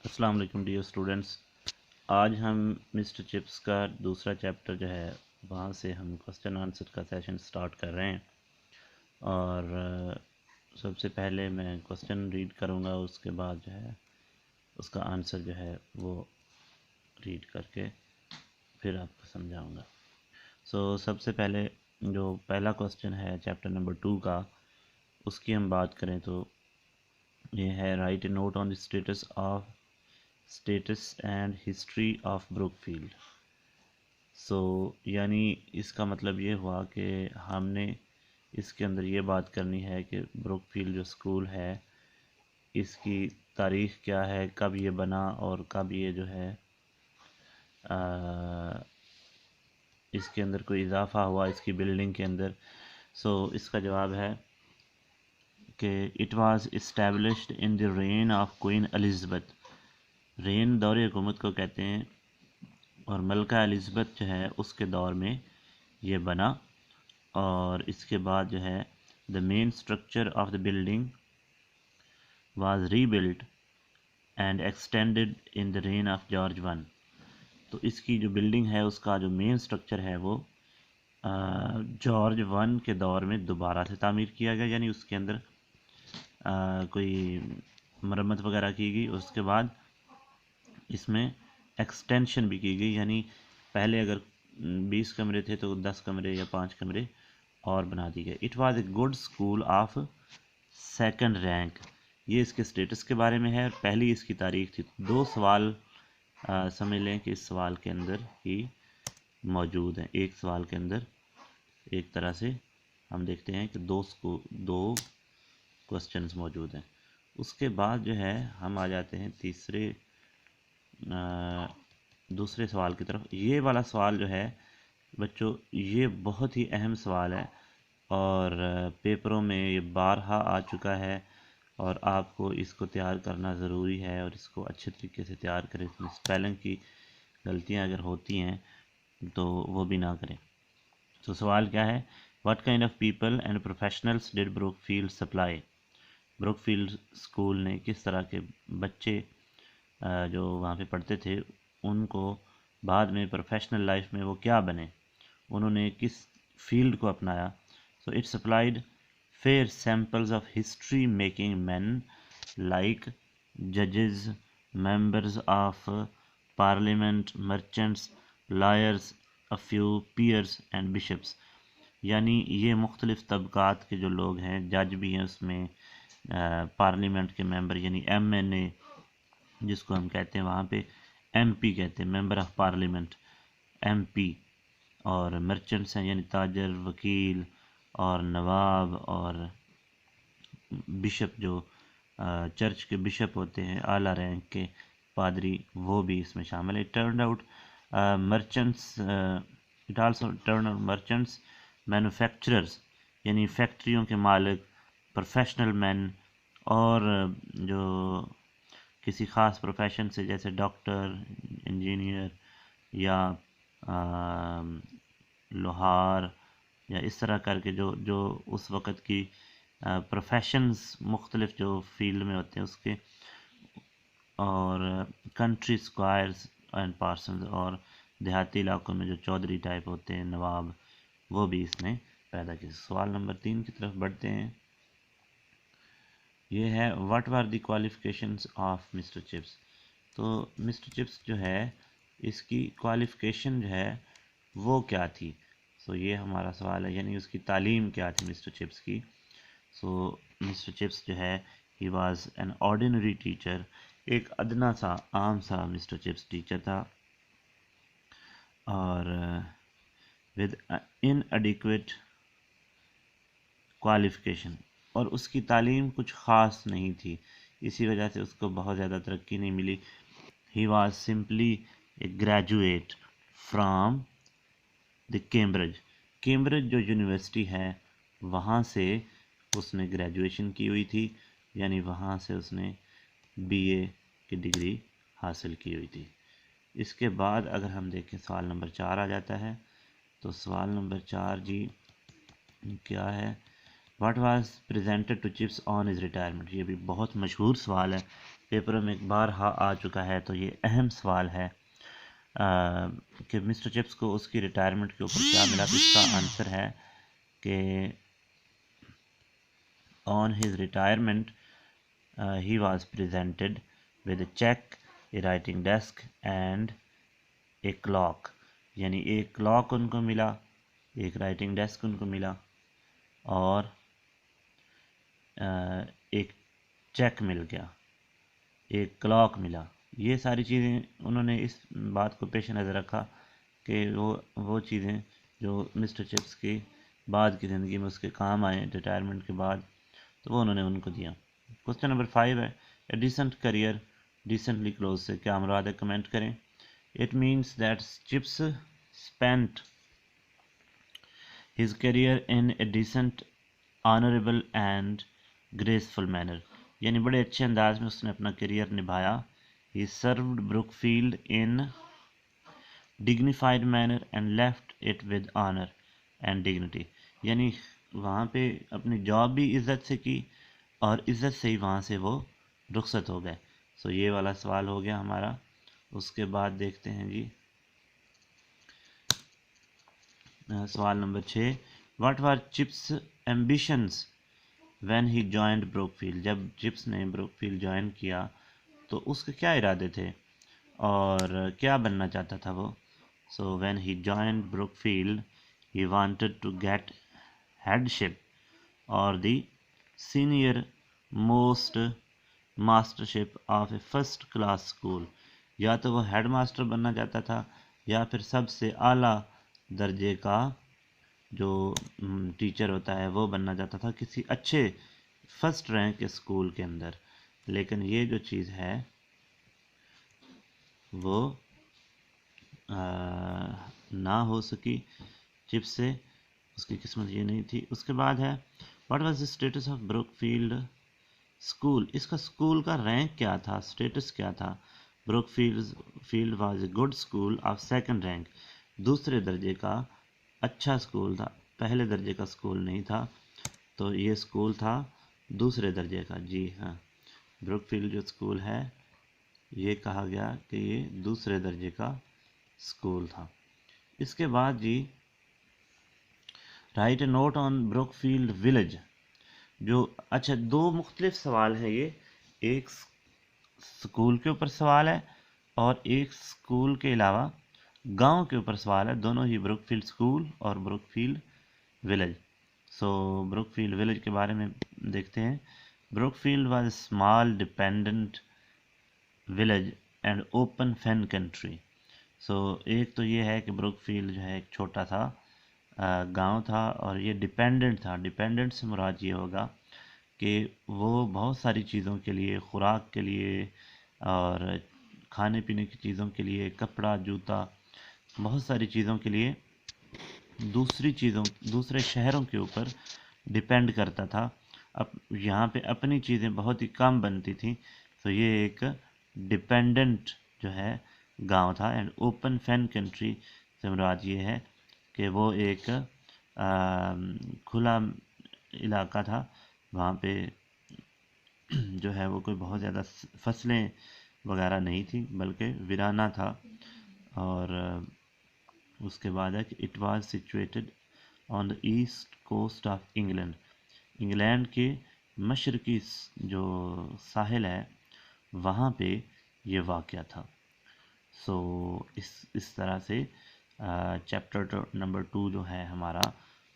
السلام علیکم dear students, آج ہم مسٹر چپس کا دوسرا چیپٹر جو ہے وہاں سے ہم کوسچن آنسر کا سیشن سٹارٹ کر رہے ہیں۔ اور سب سے پہلے میں کوسچن ریڈ کروں گا، اس کے بعد جو ہے اس کا آنسر جو ہے وہ ریڈ کر کے پھر آپ کو سمجھاؤں گا۔ سب سے پہلے جو پہلا کوسچن ہے چیپٹر نمبر 2 کا، اس کی ہم بات کریں تو یہ ہے write a note on the status and history of Brookfield. یعنی اس کا مطلب یہ ہوا کہ ہم نے اس کے اندر یہ بات کرنی ہے کہ بروک فیلڈ جو اسکول ہے اس کی تاریخ کیا ہے، کب یہ بنا اور کب یہ جو ہے اس کے اندر کوئی اضافہ ہوا اس کی بلڈنگ کے اندر۔ اس کا جواب ہے کہ it was established in the reign of Queen Elizabeth. Reign دور حکومت کو کہتے ہیں، اور ملکہ الزبتھ جو ہے اس کے دور میں یہ بنا۔ اور اس کے بعد جو ہے the main structure of the building was rebuilt and extended in the reign of George one. تو اس کی جو بلڈنگ ہے اس کا جو مین اسٹرکچر ہے وہ جارج ون کے دور میں دوبارہ سے تعمیر کیا گیا، یعنی اس کے اندر کوئی مرمت وغیرہ کی گئی۔ اس کے بعد اس میں ایکسٹینشن بھی کی گئی، یعنی پہلے اگر 20 کمرے تھے تو 10 کمرے یا 5 کمرے اور بنا دی گئے۔ It was a good school of second rank. یہ اس کے اسٹیٹس کے بارے میں ہے، اور پہلی اس کی تاریخ تھی۔ 2 سوال سمجھ لیں کہ اس سوال کے اندر ہی موجود ہیں۔ ایک سوال کے اندر ایک طرح سے ہم دیکھتے ہیں کہ 2 کوسچنز موجود ہیں۔ اس کے بعد جو ہے ہم آ جاتے ہیں دوسرے سوال کی طرف۔ یہ والا سوال جو ہے بچوں یہ بہت ہی اہم سوال ہے، اور پیپروں میں یہ بارہا آ چکا ہے، اور آپ کو اس کو تیار کرنا ضروری ہے، اور اس کو اچھے طریقے سے تیار کریں۔ اس میں اسپیلنگ کی غلطیاں اگر ہوتی ہیں تو وہ بھی نہ کریں۔ سوال کیا ہے؟ What kind of people and professionals did Brookfield supply? Brookfield school نے کس طرح کے بچے جو وہاں پہ پڑھتے تھے ان کو بعد میں پروفیشنل لائف میں وہ کیا بنے، انہوں نے کس فیلڈ کو اپنایا؟ It supplied fair samples of history making men like ججز، members of parliament, merchants, lawyers, a few peers and bishops۔ یعنی یہ مختلف طبقات کے جو لوگ ہیں، جج بھی ہیں اس میں، پارلیمنٹ کے ممبر یعنی ایم این اے جس کو ہم کہتے ہیں، وہاں پہ ایم پی کہتے ہیں، member of parliament, M P, اور مرچنٹس ہیں یعنی تاجر، وکیل اور نواب، اور بشپ جو چرچ کے بشپ ہوتے ہیں اعلیٰ رینک کے پادری، وہ بھی اس میں شامل ہے۔ Turned out merchants it also turn out merchants, manufacturers یعنی فیکٹریوں کے مالک، پروفیشنل مین، اور جو کسی خاص پروفیشن سے جیسے ڈاکٹر، انجینئر یا لوہار، یا اس طرح کر کے جو اس وقت کی پروفیشنز مختلف جو فیلڈ میں ہوتے ہیں اس کے، اور کنٹری اسکوائرز اینڈ پارسنز، اور دیہاتی علاقوں میں جو چودھری ٹائپ ہوتے ہیں، نواب، وہ بھی اس نے پیدا کی۔ سوال نمبر 3 کی طرف بڑھتے ہیں۔ یہ ہے what are the qualifications of mister Chips? تو مسٹر چپس جو ہے اس کی کوالیفیکیشن جو ہے وہ کیا تھی؟ یہ ہمارا سوال ہے، یعنی اس کی تعلیم کیا تھی مسٹر چپس کی؟ مسٹر چپس جو ہے he was an ordinary teacher, ایک ادنا سا عام سا مسٹر چپس ٹیچر تھا، اور ود ان ایڈیکویٹ کوالیفیکیشن، اور اس کی تعلیم کچھ خاص نہیں تھی، اسی وجہ سے اس کو بہت زیادہ ترقی نہیں ملی۔ He was simply a graduate from the Cambridge جو یونیورسٹی ہے وہاں سے اس نے گریجویشن کی ہوئی تھی، یعنی وہاں سے اس نے بی اے کی ڈگری حاصل کی ہوئی تھی۔ اس کے بعد اگر ہم دیکھیں سوال نمبر 4 آ جاتا ہے، تو سوال نمبر 4 جی کیا ہے؟ What was presented to Chips on his retirement. یہ بھی بہت مشہور سوال ہے، پیپروں میں ایک بار آ چکا ہے، تو یہ اہم سوال ہے کہ مسٹر چپس کو اس کی ریٹائرمنٹ کے اوپر کیا ملا. تو اس کا آنسر ہے کہ on his retirement he was presented with a cheque, a writing desk and a clock. یعنی ایک کلاک ان کو ملا، ایک رائٹنگ ڈیسک ان کو ملا، اور ایک چیک مل گیا، ایک کلاک ملا. یہ ساری چیزیں انہوں نے اس بات کو پیش نظر رکھا کہ وہ چیزیں جو مسٹر چپس کی بعد کی زندگی میں اس کے کام آئیں ریٹائرمنٹ کے بعد، تو وہ انہوں نے ان کو دیا. کوسچن نمبر 5 ہے a decent career decently close سے کیا مراد ہے، کمنٹ کریں. It means that Chips spent his career in a decent, honorable and graceful manner. یعنی بڑے اچھے انداز میں اس نے اپنا کیریئر نبھایا. he served Brookfield in dignified manner and left it with honor and dignity. یعنی وہاں پہ اپنی جاب بھی عزت سے کی اور عزت سے ہی وہاں سے وہ رخصت ہو گئے. سو یہ والا سوال ہو گیا ہمارا. اس کے بعد دیکھتے ہیں جی سوال number 6. What were Chips ambitions when he joined Brookfield. جب چپس نے بروکفیلڈ جوائن کیا تو اس کے کیا ارادے تھے اور کیا بننا چاہتا تھا وہ. So when he joined Brookfield he wanted to get headship or the senior most mastership of a first class school. یا تو وہ ہیڈ ماسٹر بننا چاہتا تھا یا پھر سب سے اعلیٰ درجے کا جو ٹیچر ہوتا ہے وہ بننا چاہتا تھا کسی اچھے فرسٹ رینک کے اسکول کے اندر. لیکن یہ جو چیز ہے وہ نہ ہو سکی چپس سے، اس کی قسمت یہ نہیں تھی. اس کے بعد ہے what was the status of Brookfield school. اس کا اسکول کا رینک کیا تھا، اسٹیٹس کیا تھا. Brookfield was a good school of second rank. دوسرے درجے کا اچھا اسکول تھا، پہلے درجے کا اسکول نہیں تھا. تو یہ اسکول تھا دوسرے درجے کا. جی ہاں، بروکفیلڈ جو اسکول ہے یہ کہا گیا کہ یہ دوسرے درجے کا اسکول تھا. اس کے بعد جی write a note on Brookfield village. جو اچھا دو مختلف سوال ہیں یہ، ایک اسکول کے اوپر سوال ہے اور ایک اسکول کے علاوہ گاؤں کے اوپر سوال ہے. دونوں ہی بروکفیلڈ اسکول اور بروکفیلڈ ولیج. سو بروکفیلڈ ولیج کے بارے میں دیکھتے ہیں. Brookfield was a small dependent village and open fen country. So ایک تو یہ ہے کہ بروکفیلڈ جو ہے ایک چھوٹا سا گاؤں تھا اور یہ ڈپینڈنٹ تھا. ڈپینڈنٹ سے مراد یہ ہوگا کہ وہ بہت ساری چیزوں کے لیے، خوراک کے لیے اور کھانے پینے کی چیزوں کے لیے، کپڑا جوتا، بہت ساری چیزوں کے لیے دوسرے شہروں کے اوپر ڈپینڈ کرتا تھا. اب یہاں پہ اپنی چیزیں بہت ہی کم بنتی تھیں. تو یہ ایک ڈپینڈنٹ جو ہے گاؤں تھا. اینڈ اوپن فین کنٹری سے مراد یہ ہے کہ وہ ایک کھلا علاقہ تھا. وہاں پہ جو ہے وہ کوئی بہت زیادہ فصلیں وغیرہ نہیں تھی بلکہ ویرانہ تھا. اور اس کے بعد ہے کہ it was situated on the east coast of England. England کے مشرقی جو ساحل ہے وہاں پہ یہ واقع تھا. سو اس طرح سے چیپٹر نمبر 2 جو ہے ہمارا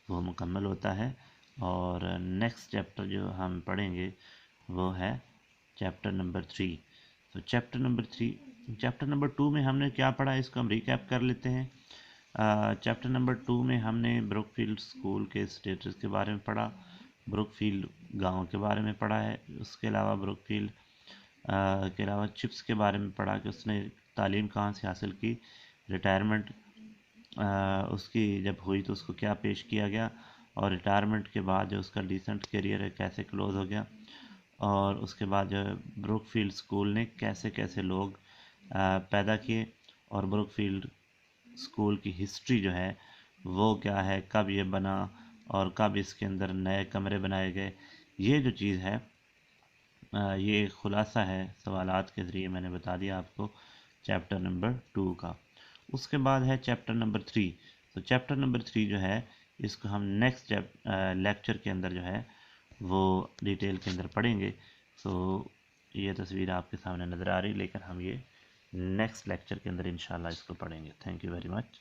وہ مکمل ہوتا ہے. اور نیکسٹ چیپٹر جو ہم پڑھیں گے وہ ہے چیپٹر نمبر 3. تو چیپٹر نمبر 2 میں ہم نے کیا پڑھا اس کو ہم ریکیپ کر لیتے ہیں. چیپٹر نمبر 2 میں ہم نے بروکفیلڈ اسکول کے اسٹیٹس کے بارے میں پڑھا، بروکفیلڈ گاؤں کے بارے میں پڑھا ہے. اس کے علاوہ بروکفیلڈ کے علاوہ چپس کے بارے میں پڑھا کہ اس نے تعلیم کہاں سے حاصل کی، ریٹائرمنٹ اس کی جب ہوئی تو اس کو کیا پیش کیا گیا، اور ریٹائرمنٹ کے بعد جو اس کا ڈیسنٹ کیریئر ہے کیسے کلوز ہو گیا. اور اس کے بعد جو بروکفیلڈ اسکول نے کیسے کیسے لوگ پیدا کیے، اور بروکفیلڈ اسکول کی ہسٹری جو ہے وہ کیا ہے، کب یہ بنا اور کب اس کے اندر نئے کمرے بنائے گئے. یہ جو چیز ہے یہ خلاصہ ہے سوالات کے ذریعے میں نے بتا دیا آپ کو چیپٹر نمبر 2 کا. اس کے بعد ہے چیپٹر نمبر 3. تو چیپٹر نمبر 3 جو ہے اس کو ہم نیکسٹ لیکچر کے اندر جو ہے وہ ڈیٹیل کے اندر پڑھیں گے. سو یہ تصویر آپ کے سامنے نظر آ رہی، لیکن ہم یہ نیکسٹ لیکچر کے اندر انشاءاللہ اس کو پڑھیں گے. Thank you very much.